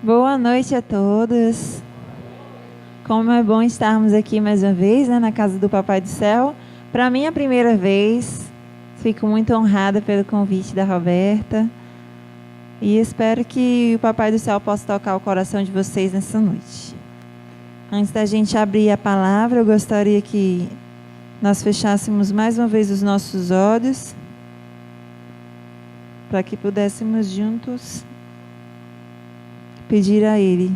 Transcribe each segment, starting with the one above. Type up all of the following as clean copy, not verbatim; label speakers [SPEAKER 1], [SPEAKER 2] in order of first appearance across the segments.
[SPEAKER 1] Boa noite a todos. Como é bom estarmos aqui mais uma vez, né, na casa do Papai do Céu. Para mim, é a primeira vez. Fico muito honrada pelo convite da Roberta. E espero que o Papai do Céu possa tocar o coração de vocês nessa noite. Antes da gente abrir a palavra, eu gostaria que nós fechássemos mais uma vez os nossos olhos, para que pudéssemos juntos pedir a Ele.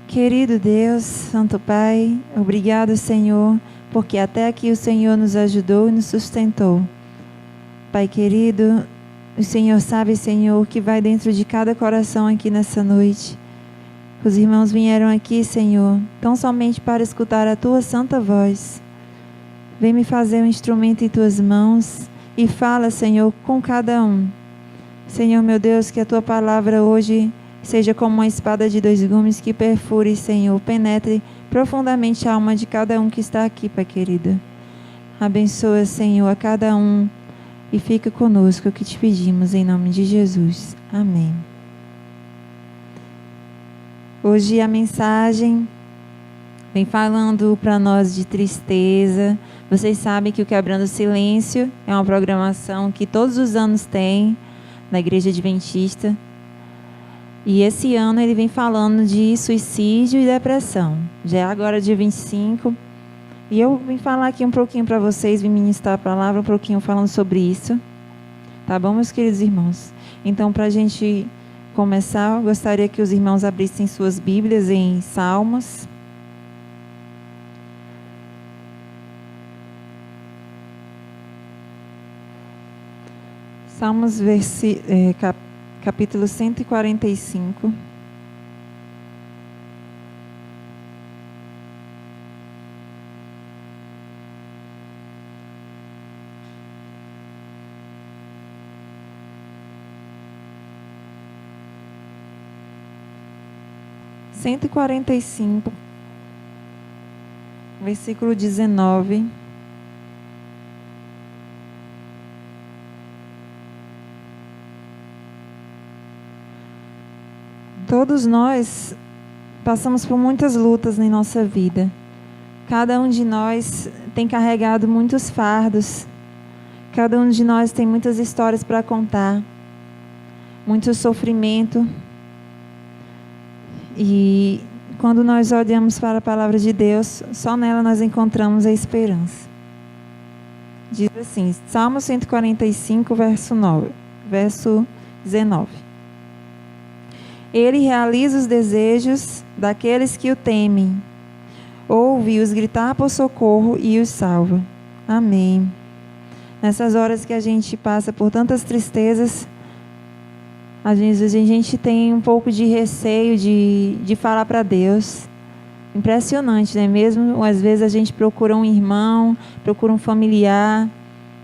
[SPEAKER 1] Querido Deus, Santo Pai, obrigado, Senhor, porque até aqui o Senhor nos ajudou e nos sustentou. Pai querido, o Senhor sabe, Senhor, o que vai dentro de cada coração aqui nessa noite. Os irmãos vieram aqui, Senhor, tão somente para escutar a Tua santa voz. Vem me fazer um instrumento em Tuas mãos e fala, Senhor, com cada um. Senhor, meu Deus, que a Tua palavra hoje seja como uma espada de dois gumes que perfure, Senhor, penetre profundamente a alma de cada um que está aqui, Pai querido. Abençoa, Senhor, a cada um e fica conosco, o que te pedimos, em nome de Jesus. Amém. Hoje a mensagem vem falando para nós de tristeza. Vocês sabem que o Quebrando o Silêncio é uma programação que todos os anos tem na Igreja Adventista. E esse ano ele vem falando de suicídio e depressão. Já é agora dia 25. E eu vim falar aqui um pouquinho para vocês, vim ministrar a palavra um pouquinho falando sobre isso. Tá bom, meus queridos irmãos? Então, para a gente começar, eu gostaria que os irmãos abrissem suas Bíblias em Salmos. Salmos, capítulo 145. Versículo 19. Todos nós passamos por muitas lutas em nossa vida. Cada um de nós tem carregado muitos fardos. Cada um de nós tem muitas histórias para contar. Muito sofrimento. E quando nós olhamos para a palavra de Deus, só nela nós encontramos a esperança. Diz assim, Salmo 145, verso 19. Ele realiza os desejos daqueles que o temem. Ouve-os gritar por socorro e os salva. Amém. Nessas horas que a gente passa por tantas tristezas, às vezes a gente tem um pouco de receio de falar para Deus. Impressionante, não é mesmo? Às vezes a gente procura um irmão, procura um familiar,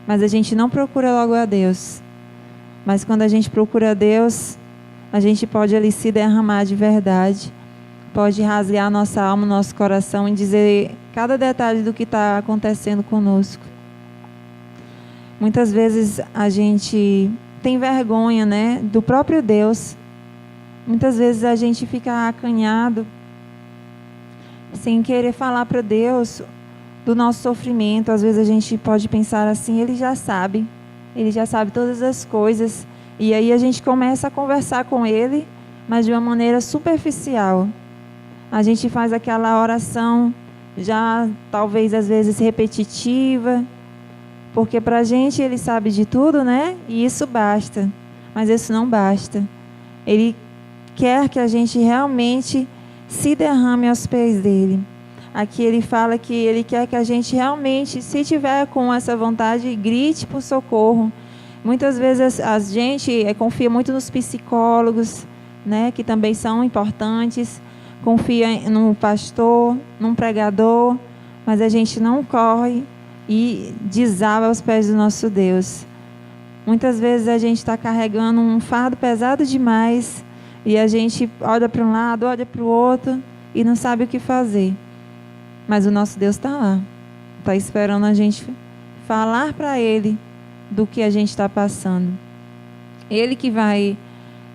[SPEAKER 1] mas a gente não procura logo a Deus. Mas quando a gente procura a Deus, a gente pode ali se derramar de verdade, pode rasgar nossa alma, nosso coração e dizer cada detalhe do que está acontecendo conosco. Muitas vezes a gente tem vergonha, né, do próprio Deus. Muitas vezes a gente fica acanhado, sem querer falar para Deus do nosso sofrimento. Às vezes a gente pode pensar assim, Ele já sabe todas as coisas. E aí a gente começa a conversar com Ele, mas de uma maneira superficial. A gente faz aquela oração já talvez às vezes repetitiva, porque para a gente Ele sabe de tudo, né? E isso basta. Mas isso não basta. Ele quer que a gente realmente se derrame aos pés dEle. Aqui Ele fala que Ele quer que a gente realmente, se tiver com essa vontade, grite por socorro. Muitas vezes a gente confia muito nos psicólogos, né, que também são importantes, confia num pastor, num pregador, mas a gente não corre e desaba aos pés do nosso Deus. Muitas vezes a gente está carregando um fardo pesado demais e a gente olha para um lado, olha para o outro e não sabe o que fazer. Mas o nosso Deus está lá, está esperando a gente falar para Ele do que a gente está passando. Ele que vai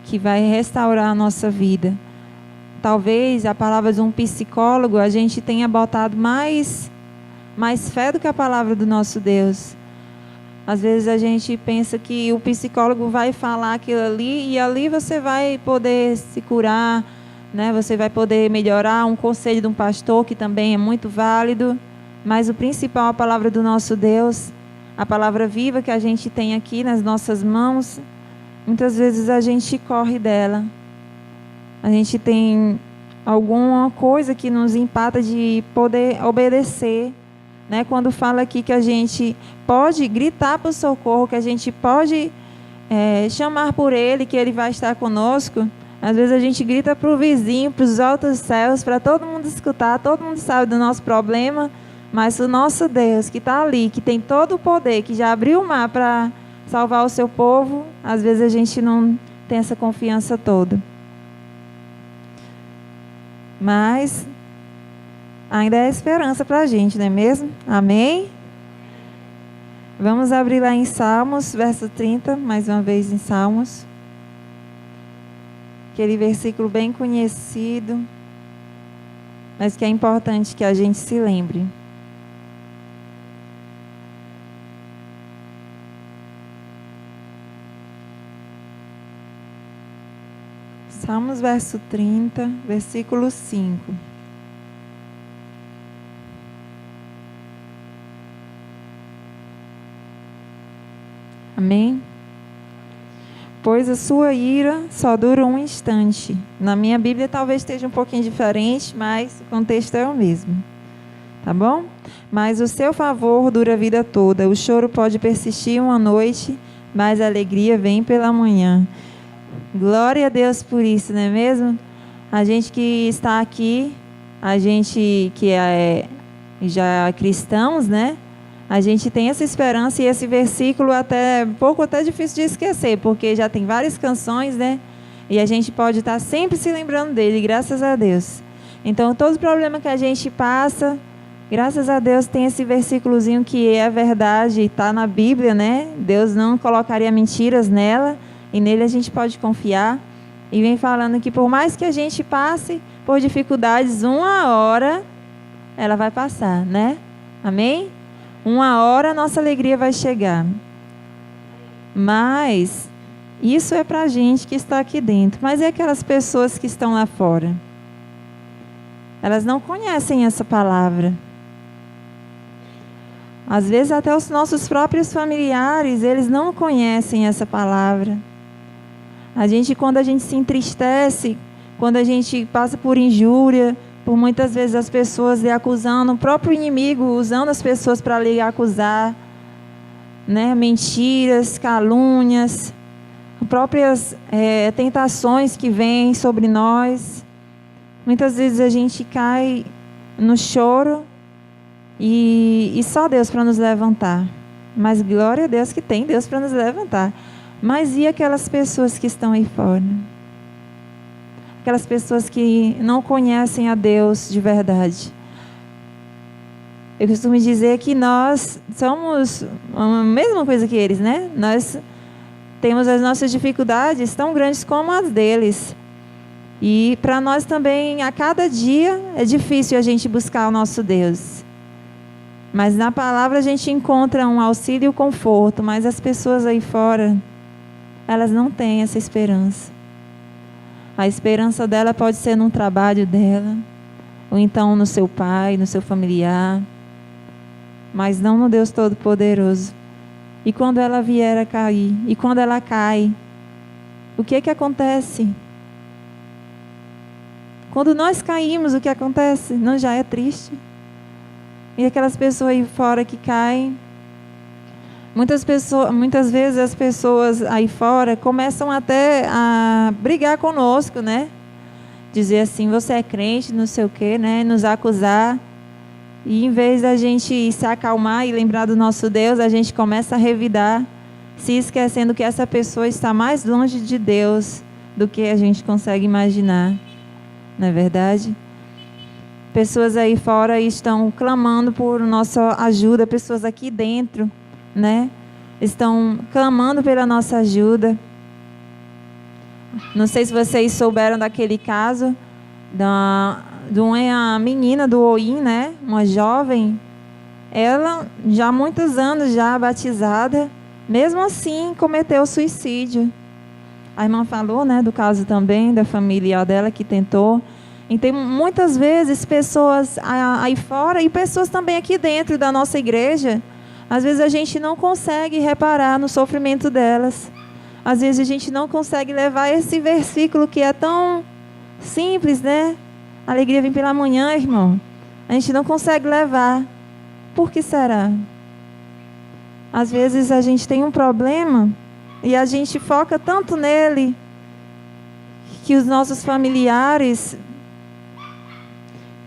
[SPEAKER 1] que vai restaurar a nossa vida. Talvez a palavra de um psicólogo a gente tenha botado mais fé do que a palavra do nosso Deus. Às vezes a gente pensa que o psicólogo vai falar aquilo ali e ali você vai poder se curar, né? Você vai poder melhorar. Um conselho de um pastor que também é muito válido, mas o principal, a palavra do nosso Deus, a palavra viva que a gente tem aqui nas nossas mãos, muitas vezes a gente corre dela. A gente tem alguma coisa que nos empata de poder obedecer, né? Quando fala aqui que a gente pode gritar para o socorro, que a gente pode chamar por Ele, que Ele vai estar conosco. Às vezes a gente grita para o vizinho, para os altos céus, para todo mundo escutar, todo mundo sabe do nosso problema, mas o nosso Deus que está ali, que tem todo o poder, que já abriu o mar para salvar o seu povo, às vezes a gente não tem essa confiança toda. Mas ainda é esperança para a gente, não é mesmo? Amém? Vamos abrir lá em Salmos, verso 30, mais uma vez em Salmos. Aquele versículo bem conhecido, mas que é importante que a gente se lembre. Salmos, verso 30, versículo 5. Amém? Pois a sua ira só dura um instante. Na minha Bíblia talvez esteja um pouquinho diferente, mas o contexto é o mesmo. Tá bom? Mas o seu favor dura a vida toda. O choro pode persistir uma noite, mas a alegria vem pela manhã. Glória a Deus por isso, não é mesmo? A gente que está aqui, a gente que já cristãos, né? A gente tem essa esperança e esse versículo até difícil de esquecer, porque já tem várias canções, né? E a gente pode estar sempre se lembrando dele, graças a Deus. Então, todo problema que a gente passa, graças a Deus tem esse versículozinho que é a verdade, está na Bíblia, né? Deus não colocaria mentiras nela, e nele a gente pode confiar. E vem falando que por mais que a gente passe por dificuldades, uma hora ela vai passar, né? Amém? Uma hora a nossa alegria vai chegar. Mas isso é para a gente que está aqui dentro. Mas e aquelas pessoas que estão lá fora? Elas não conhecem essa palavra. Às vezes até os nossos próprios familiares, eles não conhecem essa palavra. Quando a gente se entristece, quando a gente passa por injúria, por muitas vezes as pessoas lhe acusando, o próprio inimigo usando as pessoas para lhe acusar, né? Mentiras, calúnias, próprias tentações que vêm sobre nós. Muitas vezes a gente cai no choro e só Deus para nos levantar. Mas glória a Deus que tem Deus para nos levantar. Mas e aquelas pessoas que estão aí fora? Aquelas pessoas que não conhecem a Deus de verdade. Eu costumo dizer que nós somos a mesma coisa que eles, né? Nós temos as nossas dificuldades tão grandes como as deles. E para nós também, a cada dia, é difícil a gente buscar o nosso Deus. Mas na palavra a gente encontra um auxílio e um conforto. Mas as pessoas aí fora, elas não têm essa esperança. A esperança dela pode ser num trabalho dela, ou então no seu pai, no seu familiar, mas não no Deus Todo-Poderoso. E quando ela vier a cair, e quando ela cai, o que acontece? Quando nós caímos, o que acontece? Não já é triste? E aquelas pessoas aí fora que caem, muitas vezes as pessoas aí fora começam até a brigar conosco, né? Dizer assim, você é crente, não sei o quê, né? Nos acusar. E em vez da gente se acalmar e lembrar do nosso Deus, a gente começa a revidar, se esquecendo que essa pessoa está mais longe de Deus do que a gente consegue imaginar. Não é verdade? Pessoas aí fora estão clamando por nossa ajuda, pessoas aqui dentro, né? Estão clamando pela nossa ajuda. Não sei se vocês souberam daquele caso de uma menina do Oim, né? Uma jovem. Ela, já há muitos anos já batizada, mesmo assim cometeu suicídio. A irmã falou, né, do caso também da família dela que tentou. Então, muitas vezes, pessoas aí fora e pessoas também aqui dentro da nossa igreja, às vezes a gente não consegue reparar no sofrimento delas. Às vezes a gente não consegue levar esse versículo que é tão simples, né? A alegria vem pela manhã, irmão. A gente não consegue levar. Por que será? Às vezes a gente tem um problema e a gente foca tanto nele que os nossos familiares,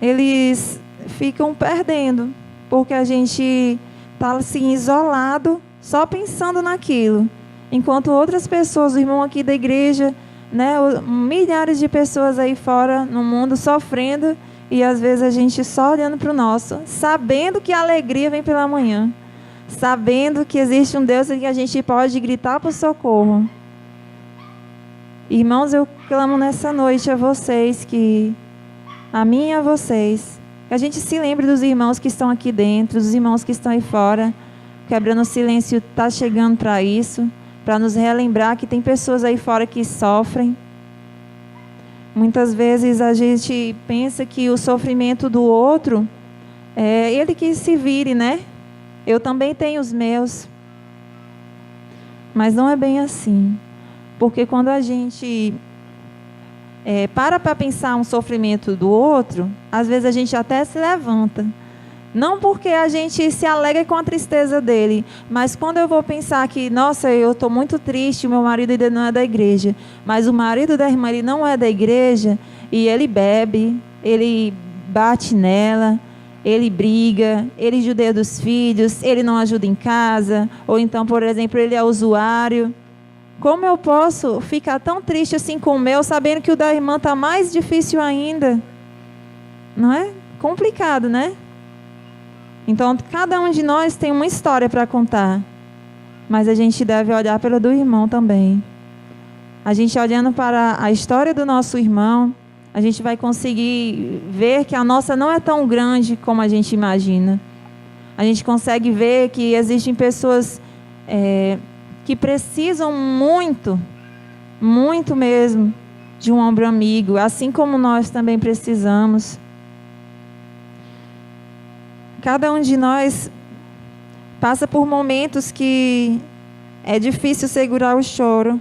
[SPEAKER 1] eles ficam perdendo, porque a gente está assim isolado, só pensando naquilo. Enquanto outras pessoas, o irmão aqui da igreja, né, milhares de pessoas aí fora no mundo sofrendo, e às vezes a gente só olhando para o nosso, sabendo que a alegria vem pela manhã, sabendo que existe um Deus em que a gente pode gritar por socorro. Irmãos, eu clamo nessa noite a vocês, a mim e a vocês, que a gente se lembre dos irmãos que estão aqui dentro, dos irmãos que estão aí fora. Quebrando o silêncio está chegando para isso, para nos relembrar que tem pessoas aí fora que sofrem. Muitas vezes a gente pensa que o sofrimento do outro é ele que se vire, né? Eu também tenho os meus. Mas não é bem assim. Porque quando a gente para pensar um sofrimento do outro, às vezes a gente até se levanta. Não porque a gente se alegra com a tristeza dele, mas quando eu vou pensar que, nossa, eu estou muito triste, o meu marido ainda não é da igreja, mas o marido da irmã ele não é da igreja, e ele bebe, ele bate nela, ele briga, ele judia dos filhos, ele não ajuda em casa, ou então, por exemplo, ele é usuário. Como eu posso ficar tão triste assim com o meu, sabendo que o da irmã está mais difícil ainda? Não é? Complicado, né? Então, cada um de nós tem uma história para contar. Mas a gente deve olhar pela do irmão também. A gente olhando para a história do nosso irmão, a gente vai conseguir ver que a nossa não é tão grande como a gente imagina. A gente consegue ver que existem pessoas que precisam muito, muito mesmo, de um ombro amigo, assim como nós também precisamos. Cada um de nós passa por momentos que é difícil segurar o choro,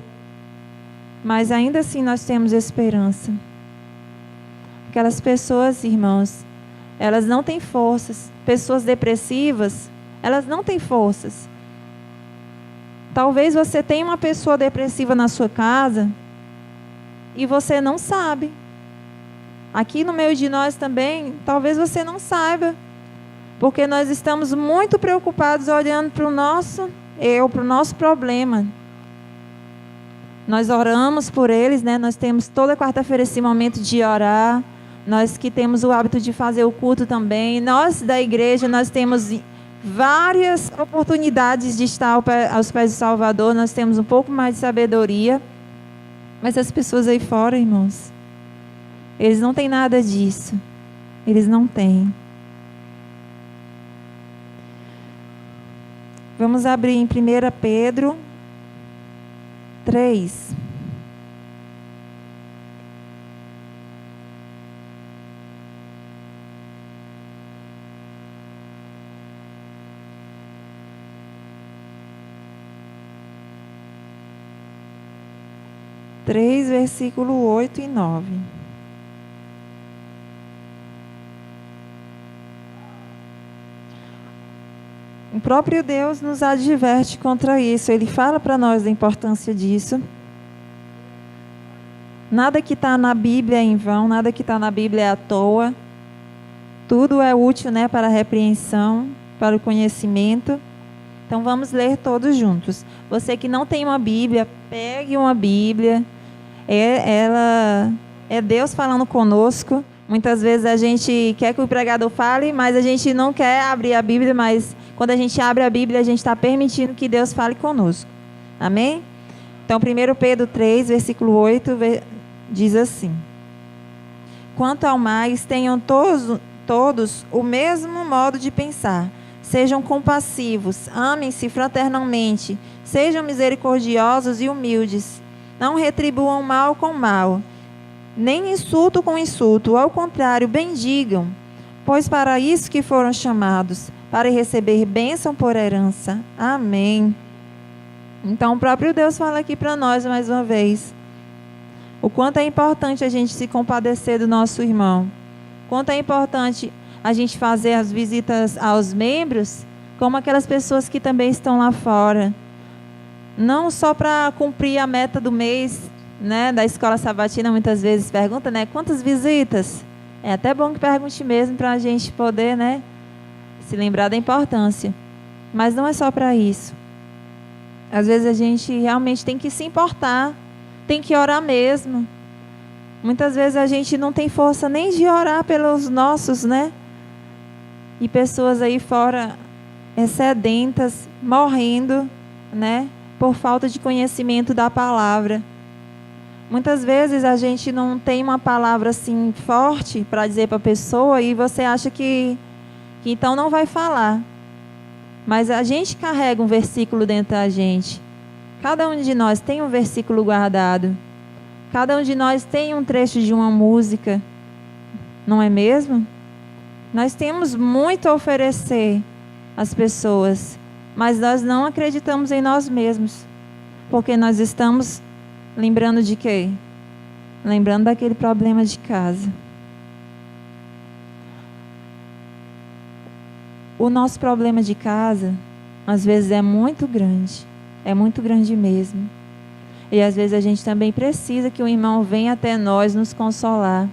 [SPEAKER 1] mas ainda assim nós temos esperança. Aquelas pessoas, irmãos, elas não têm forças. Pessoas depressivas, elas não têm forças. Talvez você tenha uma pessoa depressiva na sua casa e você não sabe. Aqui no meio de nós também, talvez você não saiba. Porque nós estamos muito preocupados olhando para o nosso para o nosso problema. Nós oramos por eles, né? Nós temos toda quarta-feira esse momento de orar. Nós que temos o hábito de fazer o culto também. Nós da igreja, nós temos várias oportunidades de estar aos pés do Salvador. Nós temos um pouco mais de sabedoria. Mas as pessoas aí fora, irmãos, eles não têm nada disso. Eles não têm. Vamos abrir em 1 Pedro 3. Versículo 8 e 9. O próprio Deus nos adverte contra isso. Ele fala para nós da importância disso. Nada que está na Bíblia é em vão, nada que está na Bíblia é à toa. Tudo é útil, né, para a repreensão, para o conhecimento. Então vamos ler todos juntos. Você que não tem uma Bíblia, pegue uma Bíblia. Ela é Deus falando conosco. Muitas vezes a gente quer que o pregador fale, mas a gente não quer abrir a Bíblia, mas quando a gente abre a Bíblia, a gente está permitindo que Deus fale conosco. Amém? Então, 1 Pedro 3, versículo 8, diz assim: quanto ao mais, tenham todos o mesmo modo de pensar. Sejam compassivos, amem-se fraternalmente, sejam misericordiosos e humildes. Não retribuam mal com mal, nem insulto com insulto. Ao contrário, bendigam, pois para isso que foram chamados, para receber bênção por herança. Amém. Então, o próprio Deus fala aqui para nós mais uma vez o quanto é importante a gente se compadecer do nosso irmão. Quanto é importante a gente fazer as visitas aos membros, como aquelas pessoas que também estão lá fora. Não só para cumprir a meta do mês, né, da escola sabatina, muitas vezes pergunta, né, quantas visitas? É até bom que pergunte mesmo para a gente poder, né, se lembrar da importância. Mas não é só para isso. Às vezes a gente realmente tem que se importar, tem que orar mesmo. Muitas vezes a gente não tem força nem de orar pelos nossos, né? E pessoas aí fora sedentas, morrendo, né? Por falta de conhecimento da palavra. Muitas vezes a gente não tem uma palavra assim forte para dizer para a pessoa e você acha que então não vai falar. Mas a gente carrega um versículo dentro da gente. Cada um de nós tem um versículo guardado. Cada um de nós tem um trecho de uma música. Não é mesmo? Nós temos muito a oferecer às pessoas, mas nós não acreditamos em nós mesmos. Porque nós estamos lembrando de quê? Lembrando daquele problema de casa. O nosso problema de casa, às vezes, é muito grande mesmo. E às vezes a gente também precisa que o irmão venha até nós nos consolar.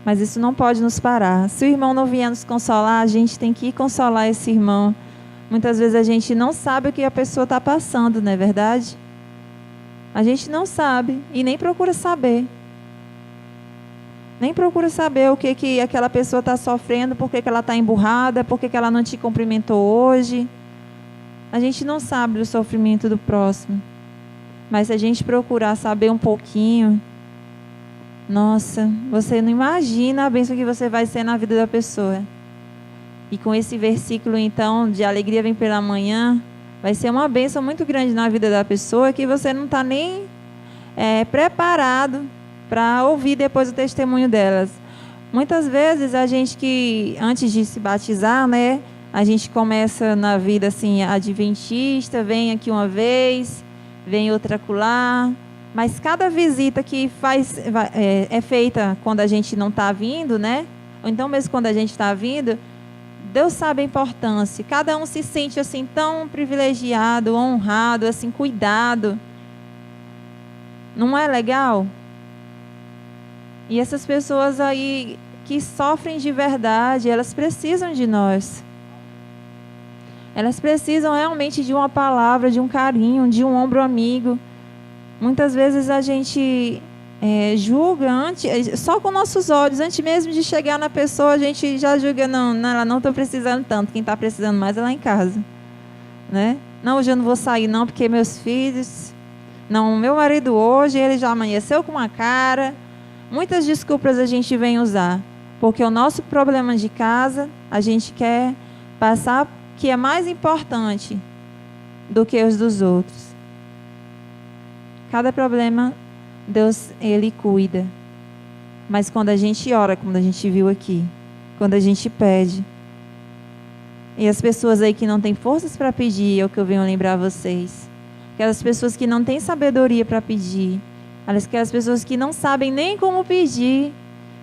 [SPEAKER 1] Mas isso não pode nos parar. Se o irmão não vier nos consolar, a gente tem que ir consolar esse irmão. Muitas vezes a gente não sabe o que a pessoa está passando, não é verdade? A gente não sabe e nem procura saber. Nem procura saber o que aquela pessoa está sofrendo, por que ela está emburrada, por que ela não te cumprimentou hoje. A gente não sabe do sofrimento do próximo. Mas se a gente procurar saber um pouquinho, nossa, você não imagina a bênção que você vai ser na vida da pessoa. E com esse versículo, então, de alegria vem pela manhã, vai ser uma bênção muito grande na vida da pessoa que você não está nem preparado para ouvir depois o testemunho delas. Muitas vezes a gente que, antes de se batizar, né, a gente começa na vida assim, adventista, vem aqui uma vez, vem outra acolá, mas cada visita que é feita quando a gente não está vindo, né, ou então mesmo quando a gente está vindo, Deus sabe a importância. Cada um se sente assim tão privilegiado, honrado, assim, cuidado. Não é legal? E essas pessoas aí que sofrem de verdade, elas precisam de nós. Elas precisam realmente de uma palavra, de um carinho, de um ombro amigo. Muitas vezes a gente julga só com nossos olhos, antes mesmo de chegar na pessoa, a gente já julga, não, ela não está precisando tanto, quem está precisando mais é lá em casa. Né? Não, hoje eu não vou sair não, porque meus filhos... Não, meu marido hoje, ele já amanheceu com uma cara... Muitas desculpas a gente vem usar, porque o nosso problema de casa, a gente quer passar que é mais importante do que os dos outros. Cada problema, Deus, Ele cuida. Mas quando a gente ora, como a gente viu aqui, quando a gente pede, e as pessoas aí que não têm forças para pedir, é o que eu venho lembrar vocês. Aquelas pessoas que não têm sabedoria para pedir, aquelas pessoas que não sabem nem como pedir.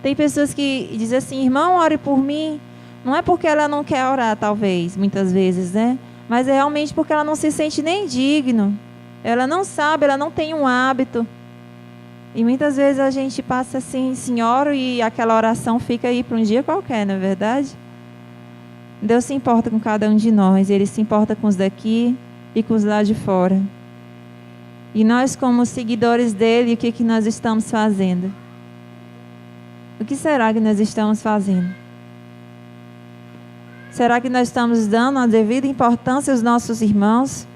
[SPEAKER 1] Tem pessoas que dizem assim, irmão, ore por mim. Não é porque ela não quer orar, talvez, muitas vezes, né? Mas é realmente porque ela não se sente nem digno. Ela não sabe, ela não tem um hábito. E muitas vezes a gente passa assim, senhora, e aquela oração fica aí para um dia qualquer, não é verdade? Deus se importa com cada um de nós. Ele se importa com os daqui e com os lá de fora. E nós, como seguidores dele, o que nós estamos fazendo? O que será que nós estamos fazendo? Será que nós estamos dando a devida importância aos nossos irmãos?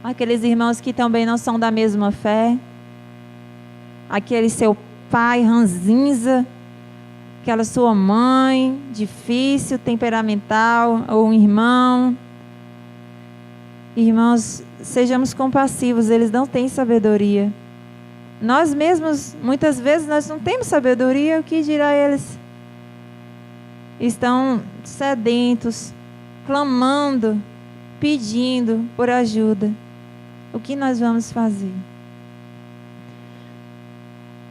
[SPEAKER 1] aqueles irmãos que também não são da mesma fé, aquele seu pai ranzinza, aquela sua mãe difícil, temperamental, ou um irmão. Irmãos, sejamos compassivos, eles não têm sabedoria. Nós mesmos, muitas vezes, nós não temos sabedoria, o que dirá eles? Estão sedentos, clamando, pedindo por ajuda. O que nós vamos fazer?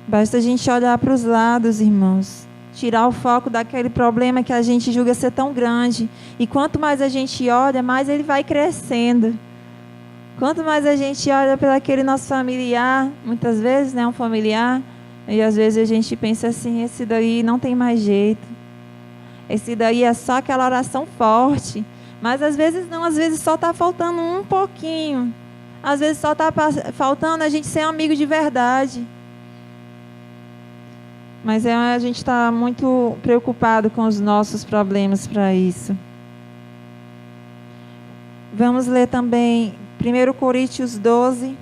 [SPEAKER 1] Basta a gente olhar para os lados, irmãos. Tirar o foco daquele problema que a gente julga ser tão grande. E quanto mais a gente olha, mais ele vai crescendo. Quanto mais a gente olha para aquele nosso familiar, muitas vezes, né, um familiar, e às vezes a gente pensa assim, esse daí não tem mais jeito. Esse daí é só aquela oração forte. Mas às vezes não, às vezes só está faltando um pouquinho. Às vezes só está faltando a gente ser amigo de verdade. Mas a gente está muito preocupado com os nossos problemas para isso. Vamos ler também 1 Coríntios 12.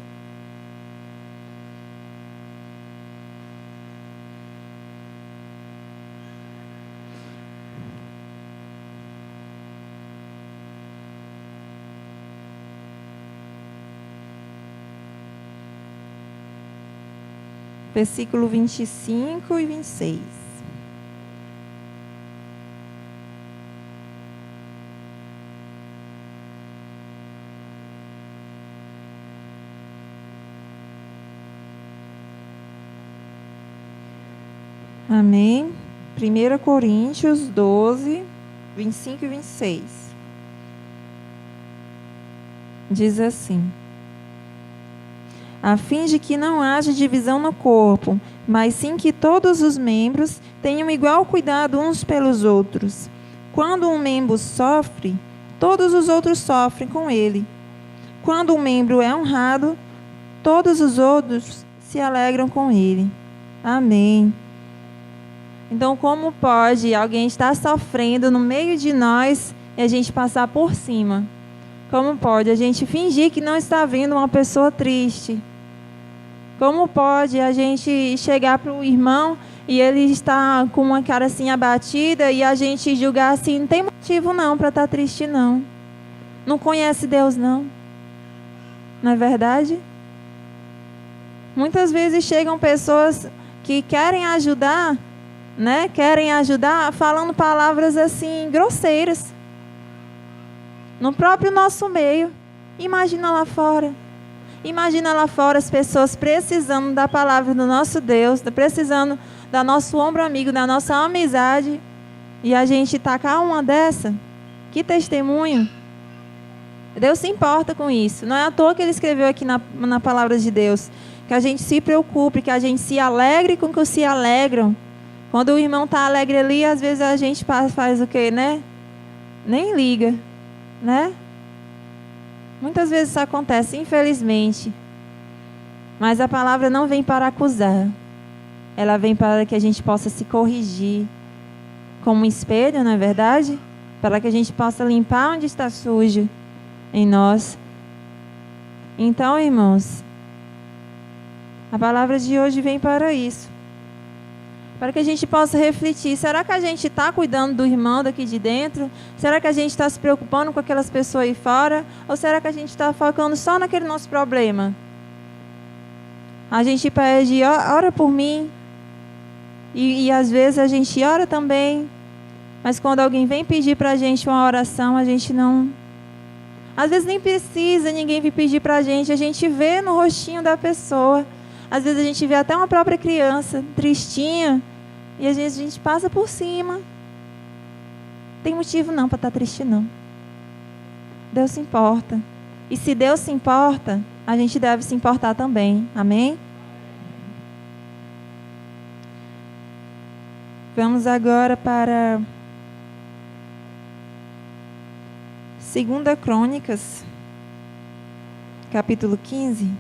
[SPEAKER 1] Versículo 25 e 26. Amém. 1 Coríntios 12, 25 e 26. Diz assim: a fim de que não haja divisão no corpo, mas sim que todos os membros tenham igual cuidado uns pelos outros. Quando um membro sofre, todos os outros sofrem com ele. Quando um membro é honrado, todos os outros se alegram com ele. Amém. Então, como pode alguém estar sofrendo no meio de nós e a gente passar por cima? Como pode a gente fingir que não está vendo uma pessoa triste? Como pode a gente chegar para o irmão e ele está com uma cara assim abatida e a gente julgar assim, não tem motivo não para estar triste não. Não conhece Deus não. Não é verdade? Muitas vezes chegam pessoas que querem ajudar, né? Querem ajudar falando palavras assim grosseiras. No próprio nosso meio. Imagina lá fora. Imagina lá fora as pessoas precisando da palavra do nosso Deus, precisando do nosso ombro amigo, da nossa amizade, e a gente tacar uma dessa. Que testemunho! Deus se importa com isso. Não é à toa que Ele escreveu aqui na palavra de Deus, que a gente se preocupe, que a gente se alegre com que se alegram. Quando o irmão está alegre ali, às vezes a gente faz o quê, né? Nem liga, né? Muitas vezes isso acontece, infelizmente. Mas a palavra não vem para acusar. Ela vem para que a gente possa se corrigir. Como um espelho, não é verdade? Para que a gente possa limpar onde está sujo em nós. Então, irmãos, a palavra de hoje vem para isso. Para que a gente possa refletir. Será que a gente está cuidando do irmão daqui de dentro? Será que a gente está se preocupando com aquelas pessoas aí fora? Ou será que a gente está focando só naquele nosso problema? A gente pede, ora por mim. E às vezes a gente ora também. Mas quando alguém vem pedir para a gente uma oração, a gente não... Às vezes nem precisa ninguém vir pedir para a gente vê no rostinho da pessoa. Às vezes a gente vê até uma própria criança, tristinha, e às vezes a gente passa por cima. Não tem motivo não para estar triste não. Deus se importa. E se Deus se importa, a gente deve se importar também. Amém? Vamos agora para 2 Crônicas, capítulo 15.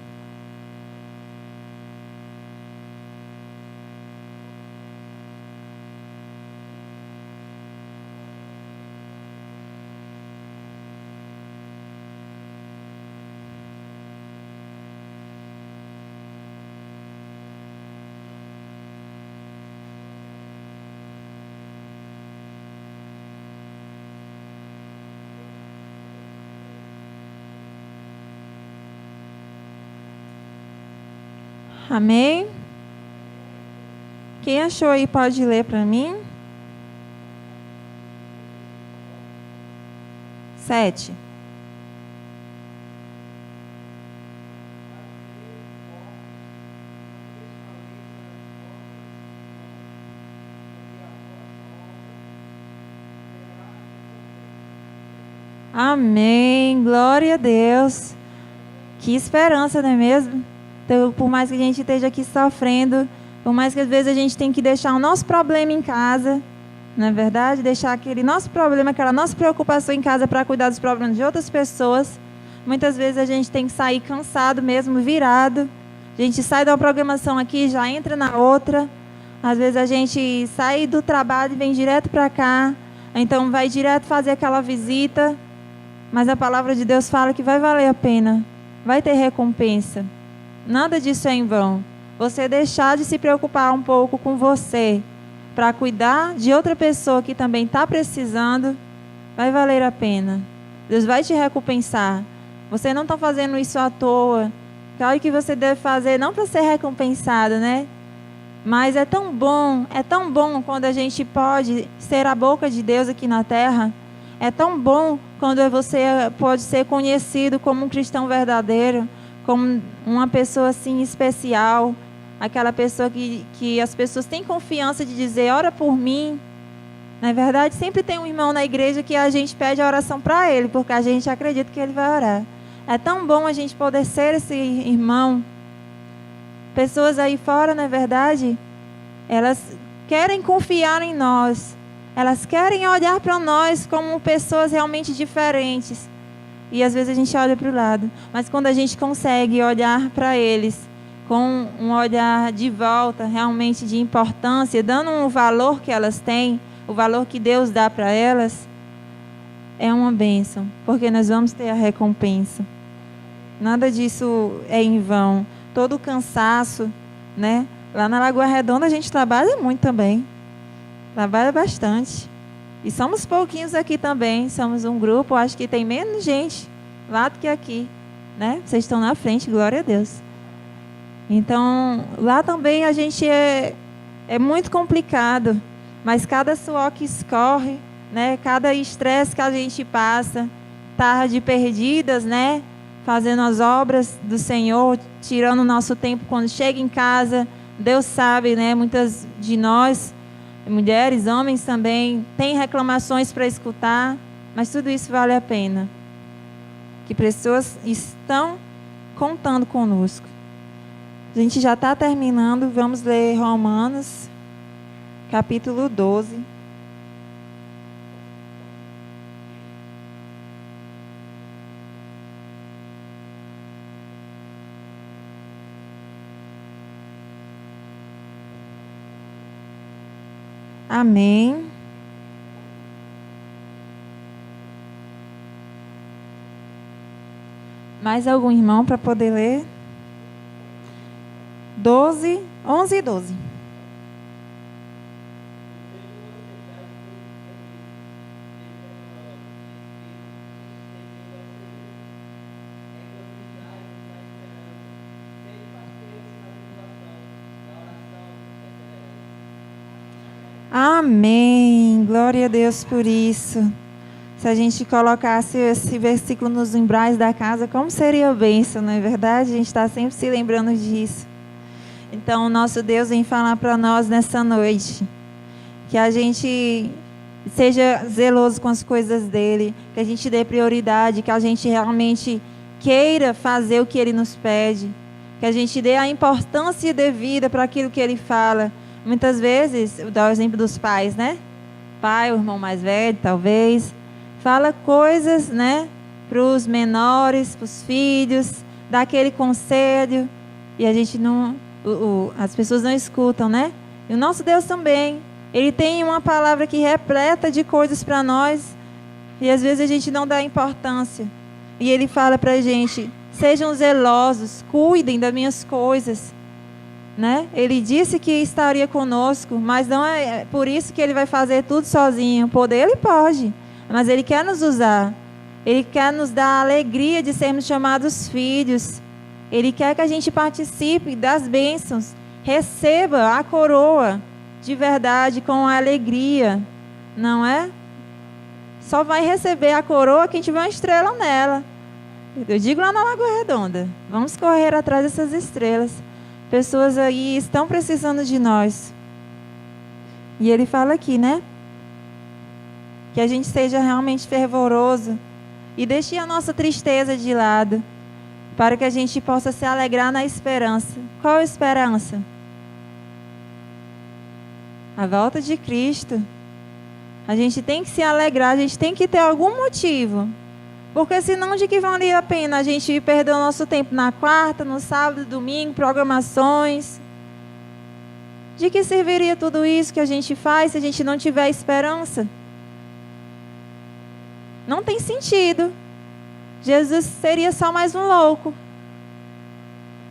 [SPEAKER 1] Amém? Quem achou aí pode ler para mim. 7. Amém, glória a Deus. Que esperança, não é mesmo? Então, por mais que a gente esteja aqui sofrendo, por mais que às vezes a gente tem que deixar o nosso problema em casa, não é verdade? Deixar aquele nosso problema, aquela nossa preocupação em casa para cuidar dos problemas de outras pessoas. Muitas vezes a gente tem que sair cansado mesmo, virado. A gente sai de uma programação aqui e já entra na outra. Às vezes a gente sai do trabalho e vem direto para cá. Então vai direto fazer aquela visita. Mas a palavra de Deus fala que vai valer a pena. Vai ter recompensa. Nada disso é em vão. Você deixar de se preocupar um pouco com você para cuidar de outra pessoa que também está precisando, vai valer a pena. Deus vai te recompensar. Você não está fazendo isso à toa. Claro que você deve fazer não para ser recompensado, né? Mas é tão bom quando a gente pode ser a boca de Deus aqui na terra. É tão bom quando você pode ser conhecido como um cristão verdadeiro, como uma pessoa assim especial, aquela pessoa que as pessoas têm confiança de dizer, ora por mim. Na verdade, sempre tem um irmão na igreja que a gente pede a oração para ele, porque a gente acredita que ele vai orar. É tão bom a gente poder ser esse irmão. Pessoas aí fora, na verdade, elas querem confiar em nós. Elas querem olhar para nós como pessoas realmente diferentes. E às vezes a gente olha para o lado. Mas quando a gente consegue olhar para eles com um olhar de volta, realmente de importância, dando um valor que elas têm, o valor que Deus dá para elas, é uma bênção. Porque nós vamos ter a recompensa. Nada disso é em vão. Todo o cansaço, né? Lá na Lagoa Redonda a gente trabalha muito também. Trabalha bastante. E somos pouquinhos aqui também. Somos um grupo, acho que tem menos gente lá do que aqui, né? Vocês estão na frente, glória a Deus. Então, lá também a gente é muito complicado. Mas cada suor que escorre, né? Cada estresse que a gente passa, tarde perdidas, né? Fazendo as obras do Senhor, tirando o nosso tempo quando chega em casa. Deus sabe, né? Muitas de nós, mulheres, homens também, têm reclamações para escutar, mas tudo isso vale a pena. Que pessoas estão contando conosco. A gente já está terminando, vamos ler Romanos, capítulo 12. Amém. Mais algum irmão para poder ler? 11 e 12. Amém. Glória a Deus por isso. Se a gente colocasse esse versículo nos umbrais da casa, como seria bênção, não é verdade? A gente está sempre se lembrando disso. Então, o nosso Deus vem falar para nós nessa noite. Que a gente seja zeloso com as coisas dele. Que a gente dê prioridade. Que a gente realmente queira fazer o que ele nos pede. Que a gente dê a importância devida para aquilo que ele fala. Muitas vezes, eu dou o exemplo dos pais, né? Pai, o irmão mais velho, talvez, fala coisas, né? Para os menores, para os filhos, dá aquele conselho, e a gente não, as pessoas não escutam, né? E o nosso Deus também, ele tem uma palavra que repleta de coisas para nós, e às vezes a gente não dá importância. E ele fala para a gente, sejam zelosos, cuidem das minhas coisas. Né? Ele disse que estaria conosco, mas não é por isso que ele vai fazer tudo sozinho. Poder ele pode, mas ele quer nos usar. Ele quer nos dar a alegria de sermos chamados filhos. Ele quer que a gente participe das bênçãos, receba a coroa de verdade com alegria, não é? Só vai receber a coroa quem tiver uma estrela nela. Eu digo lá na Lagoa Redonda, vamos correr atrás dessas estrelas. Pessoas aí estão precisando de nós. E ele fala aqui, né? Que a gente seja realmente fervoroso e deixe a nossa tristeza de lado, para que a gente possa se alegrar na esperança. Qual a esperança? A volta de Cristo. A gente tem que se alegrar, a gente tem que ter algum motivo. Porque senão de que valia a pena a gente perder o nosso tempo na quarta, no sábado, domingo, programações? De que serviria tudo isso que a gente faz se a gente não tiver esperança? Não tem sentido. Jesus seria só mais um louco.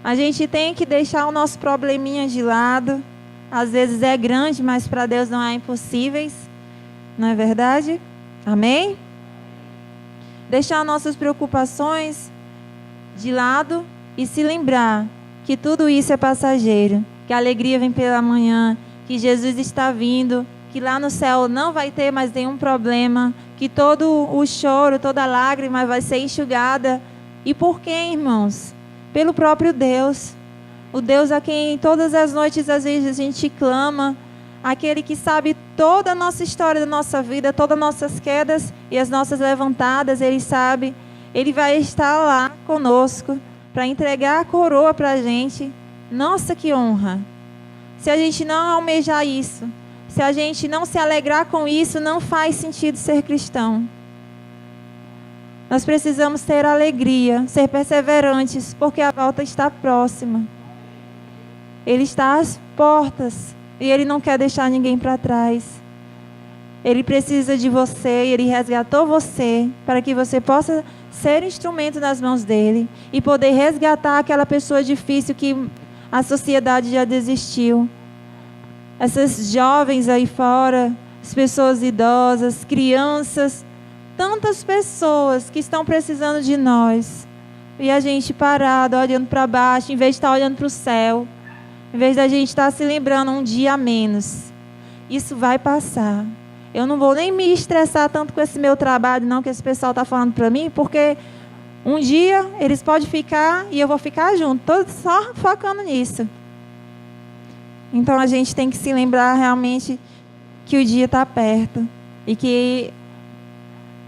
[SPEAKER 1] A gente tem que deixar o nosso probleminha de lado. Às vezes é grande, mas para Deus não há impossíveis. Não é verdade? Amém? Deixar nossas preocupações de lado e se lembrar que tudo isso é passageiro, que a alegria vem pela manhã, que Jesus está vindo, que lá no céu não vai ter mais nenhum problema, que todo o choro, toda lágrima vai ser enxugada. E por quem, irmãos? Pelo próprio Deus. O Deus a quem todas as noites às vezes a gente clama, aquele que sabe toda a nossa história da nossa vida, todas as nossas quedas e as nossas levantadas, Ele sabe. Ele vai estar lá conosco para entregar a coroa para a gente. Nossa, que honra! Se a gente não almejar isso, se a gente não se alegrar com isso, não faz sentido ser cristão. Nós precisamos ter alegria, ser perseverantes, porque a volta está próxima. Ele está às portas e Ele não quer deixar ninguém para trás. Ele precisa de você e Ele resgatou você para que você possa ser instrumento nas mãos dEle e poder resgatar aquela pessoa difícil que a sociedade já desistiu. Essas jovens aí fora, as pessoas idosas, crianças, tantas pessoas que estão precisando de nós. E a gente parado, olhando para baixo, em vez de estar olhando para o céu, em vez da gente estar se lembrando um dia a menos. Isso vai passar. Eu não vou nem me estressar tanto com esse meu trabalho, não, que esse pessoal está falando para mim, porque um dia eles podem ficar e eu vou ficar junto, tô só focando nisso. Então a gente tem que se lembrar realmente que o dia está perto e que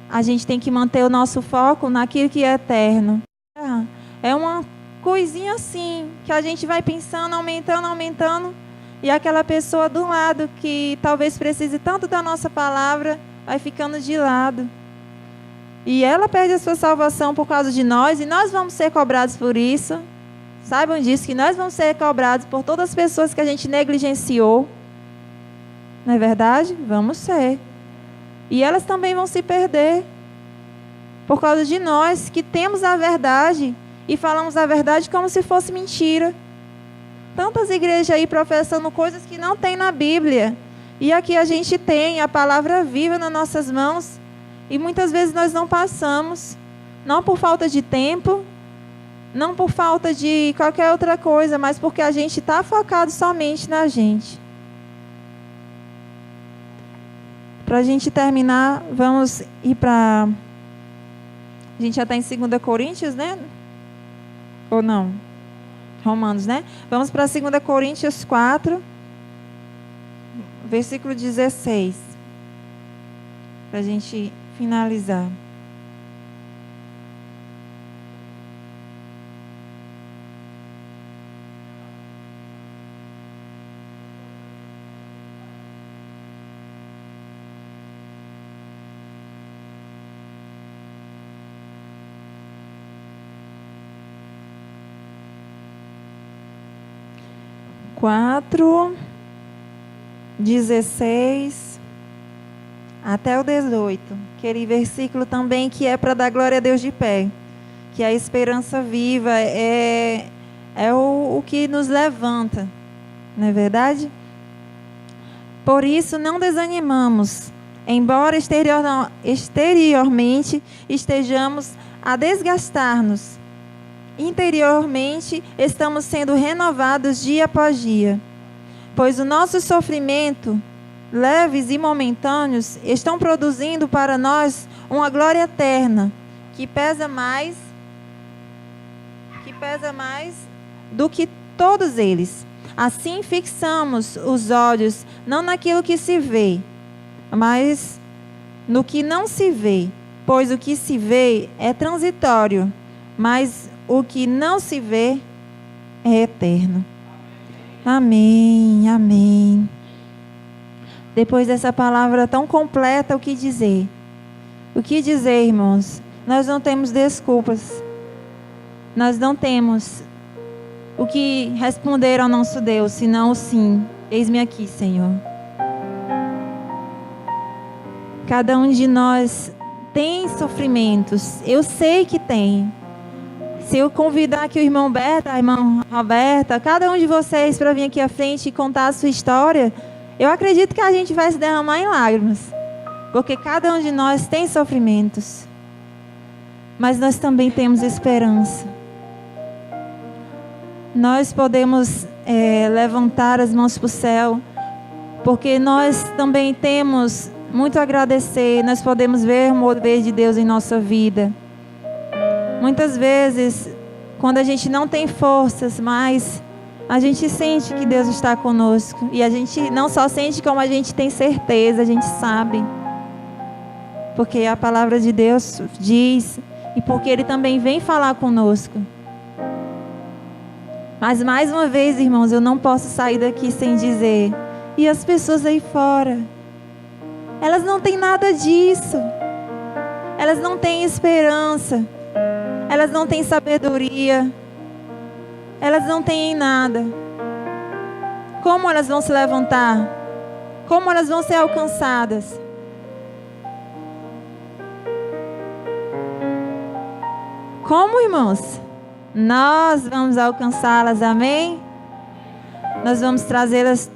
[SPEAKER 1] a gente tem que manter o nosso foco naquilo que é eterno. É uma coisinha assim, que a gente vai pensando, aumentando, e aquela pessoa do lado que talvez precise tanto da nossa palavra, vai ficando de lado. E ela perde a sua salvação por causa de nós, e nós vamos ser cobrados por isso. Saibam disso, que nós vamos ser cobrados por todas as pessoas que a gente negligenciou. Não é verdade? Vamos ser. E elas também vão se perder por causa de nós, que temos a verdade e falamos a verdade como se fosse mentira. Tantas igrejas aí professando coisas que não tem na Bíblia. E aqui a gente tem a palavra viva nas nossas mãos. E muitas vezes nós não passamos. Não por falta de tempo, não por falta de qualquer outra coisa, mas porque a gente está focado somente na gente. Para a gente terminar, vamos ir para... A gente já está em 2 Coríntios, né? Ou não? Romanos, né? Vamos para 2 Coríntios 4, versículo 16. Para a gente finalizar. Quatro, 16 até o 18. Aquele versículo também que é para dar glória a Deus de pé. Que a esperança viva é o que nos levanta. Não é verdade? Por isso não desanimamos. Embora exteriormente estejamos a desgastar-nos, interiormente estamos sendo renovados dia após dia. Pois o nosso sofrimento, leves e momentâneos, estão produzindo para nós uma glória eterna, que pesa mais do que todos eles. Assim fixamos os olhos não naquilo que se vê, mas no que não se vê, pois o que se vê é transitório, mas o que não se vê é eterno. Amém, amém. Depois dessa palavra tão completa, o que dizer? O que dizer, irmãos? Nós não temos desculpas. Nós não temos o que responder ao nosso Deus, senão o sim. Eis-me aqui, Senhor. Cada um de nós tem sofrimentos. Eu sei que tem. Se eu convidar aqui o irmão Berta, a irmã Roberta, cada um de vocês para vir aqui à frente e contar a sua história, eu acredito que a gente vai se derramar em lágrimas. Porque cada um de nós tem sofrimentos. Mas nós também temos esperança. Nós podemos levantar as mãos para o céu, porque nós também temos muito a agradecer. Nós podemos ver o mover de Deus em nossa vida. Muitas vezes, quando a gente não tem forças, mas a gente sente que Deus está conosco. E a gente não só sente, como a gente tem certeza, a gente sabe. Porque a palavra de Deus diz, e porque Ele também vem falar conosco. Mas mais uma vez, irmãos, eu não posso sair daqui sem dizer, e as pessoas aí fora, elas não têm nada disso. Elas não têm esperança. Elas não têm sabedoria. Elas não têm nada. Como elas vão se levantar? Como elas vão ser alcançadas? Como, irmãos? Nós vamos alcançá-las, amém? Nós vamos trazê-las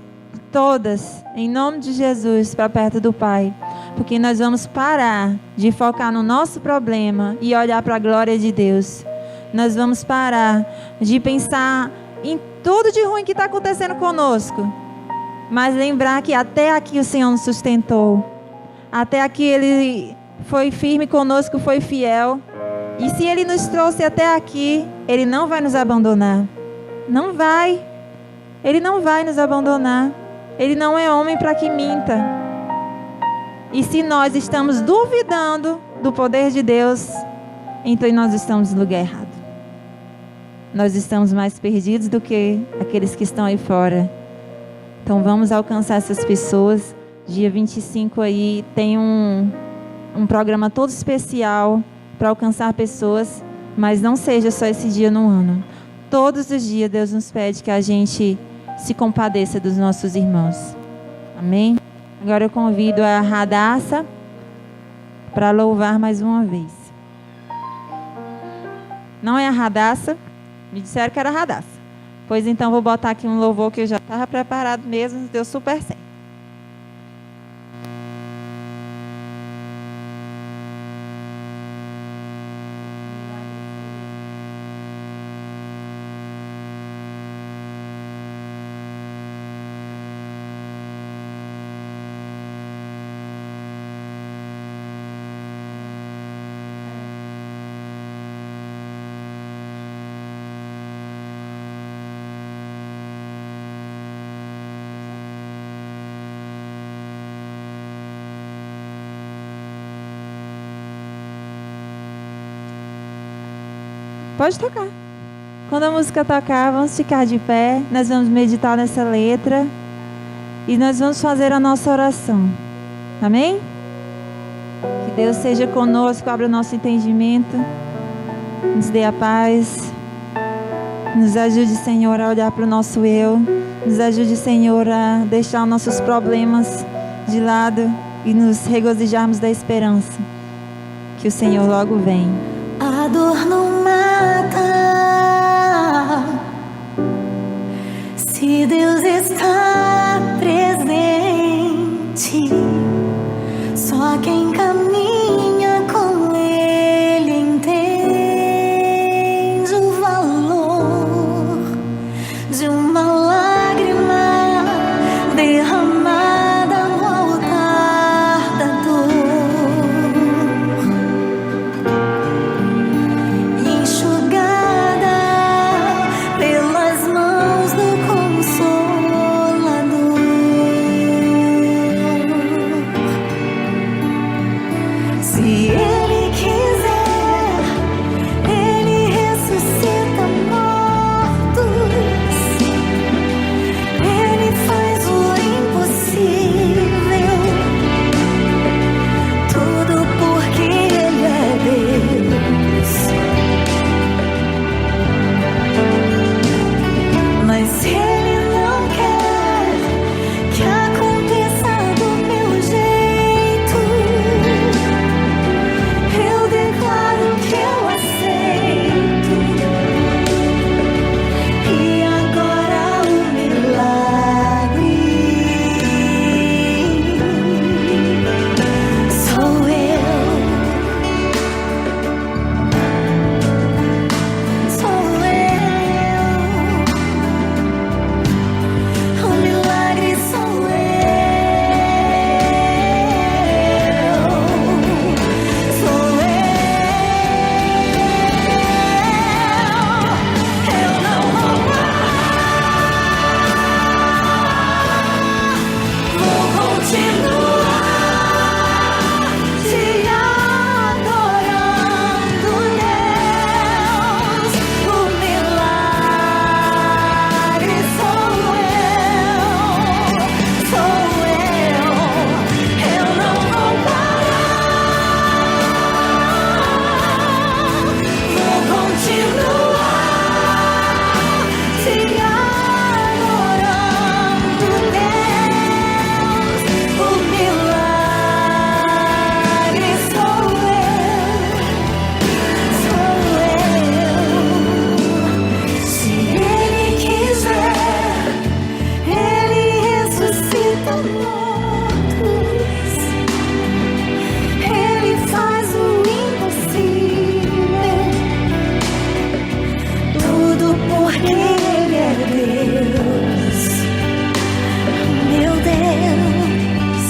[SPEAKER 1] todas, em nome de Jesus, para perto do Pai. Porque nós vamos parar de focar no nosso problema e olhar para a glória de Deus. Nós vamos parar de pensar em tudo de ruim que está acontecendo conosco. Mas lembrar que até aqui o Senhor nos sustentou. Até aqui Ele foi firme conosco, foi fiel. E se Ele nos trouxe até aqui, Ele não vai nos abandonar. Não vai. Ele não vai nos abandonar. Ele não é homem para que minta. E se nós estamos duvidando do poder de Deus, então nós estamos no lugar errado. Nós estamos mais perdidos do que aqueles que estão aí fora. Então vamos alcançar essas pessoas. Dia 25 aí tem um programa todo especial para alcançar pessoas, mas não seja só esse dia no ano. Todos os dias Deus nos pede que a gente se compadeça dos nossos irmãos. Amém? Agora eu convido a Radassa para louvar mais uma vez. Não é a Radassa? Me disseram que era a Radassa. Pois então vou botar aqui um louvor que eu já estava preparado mesmo, deu super certo. Pode tocar. Quando a música tocar, vamos ficar de pé. Nós vamos meditar nessa letra. E nós vamos fazer a nossa oração. Amém? Que Deus seja conosco, abra o nosso entendimento. Nos dê a paz. Nos ajude, Senhor, a olhar para o nosso eu. Nos ajude, Senhor, a deixar nossos problemas de lado e nos regozijarmos da esperança. Que o Senhor logo vem.
[SPEAKER 2] A dor não mata, se Deus está presente. Só quem caminha com Ele entende o mortos. Ele faz o impossível. Tudo porque Ele é Deus. Meu Deus.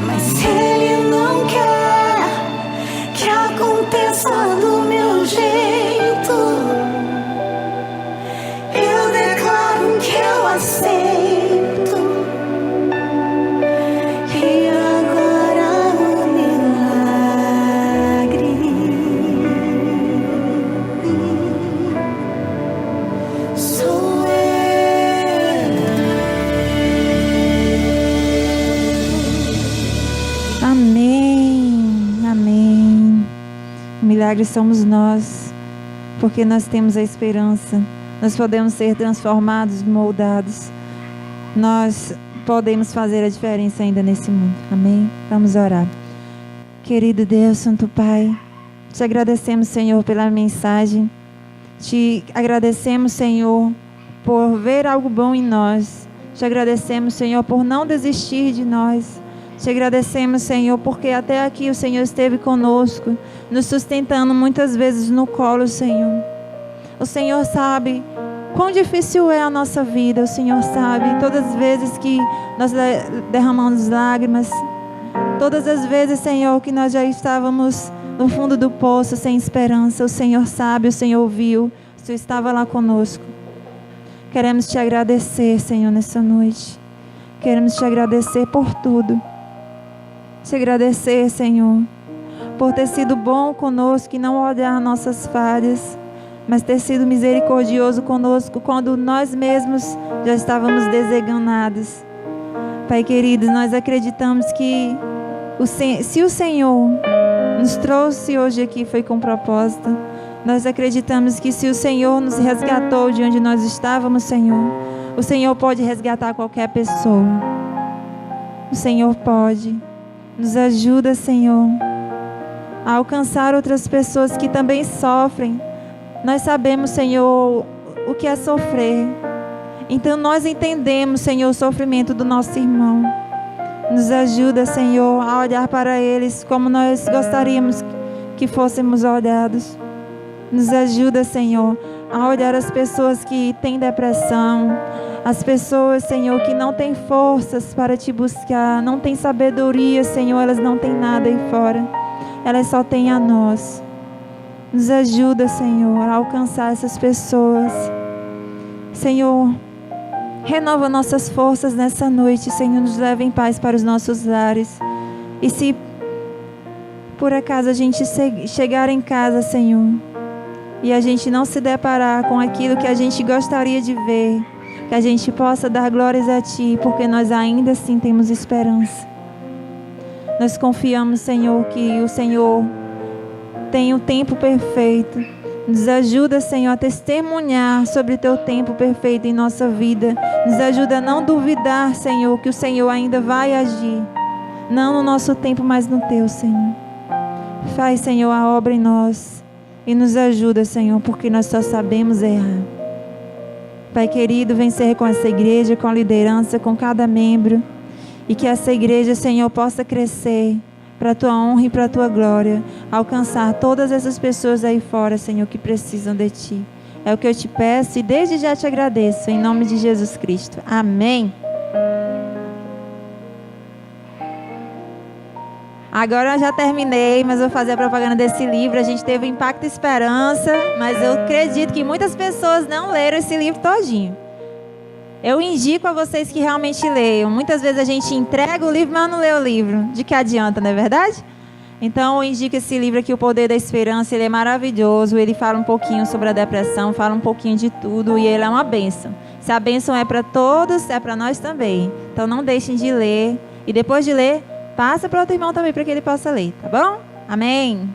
[SPEAKER 2] Mas se Ele não quer que aconteça do meu jeito, eu declaro que eu aceito. E agora o milagre sou eu.
[SPEAKER 1] Amém, amém. O milagre somos nós, porque nós temos a esperança. Nós podemos ser transformados, moldados. Nós podemos fazer a diferença ainda nesse mundo. Amém? Vamos orar. Querido Deus, Santo Pai, te agradecemos, Senhor, pela mensagem. Te agradecemos, Senhor, por ver algo bom em nós. Te agradecemos, Senhor, por não desistir de nós. Te agradecemos, Senhor, porque até aqui o Senhor esteve conosco, nos sustentando muitas vezes no colo, Senhor. O Senhor sabe quão difícil é a nossa vida. O Senhor sabe todas as vezes que nós derramamos lágrimas, todas as vezes, Senhor, que nós já estávamos no fundo do poço sem esperança. O Senhor sabe, o Senhor viu, o Senhor estava lá conosco. Queremos te agradecer, Senhor, nessa noite. Queremos te agradecer por tudo. Te agradecer, Senhor, por ter sido bom conosco e não olhar nossas falhas, mas ter sido misericordioso conosco quando nós mesmos já estávamos desenganados. Pai querido, nós acreditamos que se o Senhor nos trouxe hoje aqui foi com propósito. Nós acreditamos que se o Senhor nos resgatou de onde nós estávamos, Senhor, o Senhor pode resgatar qualquer pessoa. O Senhor pode. Nos ajuda, Senhor, a alcançar outras pessoas que também sofrem. Nós sabemos, Senhor, o que é sofrer. Então nós entendemos, Senhor, o sofrimento do nosso irmão. Nos ajuda, Senhor, a olhar para eles como nós gostaríamos que fôssemos olhados. Nos ajuda, Senhor, a olhar as pessoas que têm depressão, as pessoas, Senhor, que não têm forças para te buscar, não têm sabedoria, Senhor, elas não têm nada aí fora, elas só têm a nós. Nos ajuda, Senhor, a alcançar essas pessoas. Senhor, renova nossas forças nessa noite, Senhor, nos leva em paz para os nossos lares. E se por acaso a gente chegar em casa, Senhor, e a gente não se deparar com aquilo que a gente gostaria de ver, que a gente possa dar glórias a Ti, porque nós ainda assim temos esperança. Nós confiamos, Senhor, que o Senhor tem o tempo perfeito. Nos ajuda, Senhor, a testemunhar sobre o Teu tempo perfeito em nossa vida. Nos ajuda a não duvidar, Senhor, que o Senhor ainda vai agir. Não no nosso tempo, mas no Teu, Senhor. Faz, Senhor, a obra em nós. E nos ajuda, Senhor, porque nós só sabemos errar. Pai querido, vem ser com essa igreja, com a liderança, com cada membro. E que essa igreja, Senhor, possa crescer para a Tua honra e para a Tua glória. Alcançar todas essas pessoas aí fora, Senhor, que precisam de Ti. É o que eu te peço e desde já te agradeço. Em nome de Jesus Cristo. Amém. Agora eu já terminei, mas vou fazer a propaganda desse livro. A gente teve Impacto e Esperança, mas eu acredito que muitas pessoas não leram esse livro todinho. Eu indico a vocês que realmente leiam. Muitas vezes a gente entrega o livro, mas não lê o livro. De que adianta, não é verdade? Então eu indico esse livro aqui, O Poder da Esperança. Ele é maravilhoso, ele fala um pouquinho sobre a depressão, fala um pouquinho de tudo e ele é uma bênção. Se a bênção é para todos, é para nós também. Então não deixem de ler e depois de ler, passa para outro irmão também para que ele possa ler, tá bom? Amém?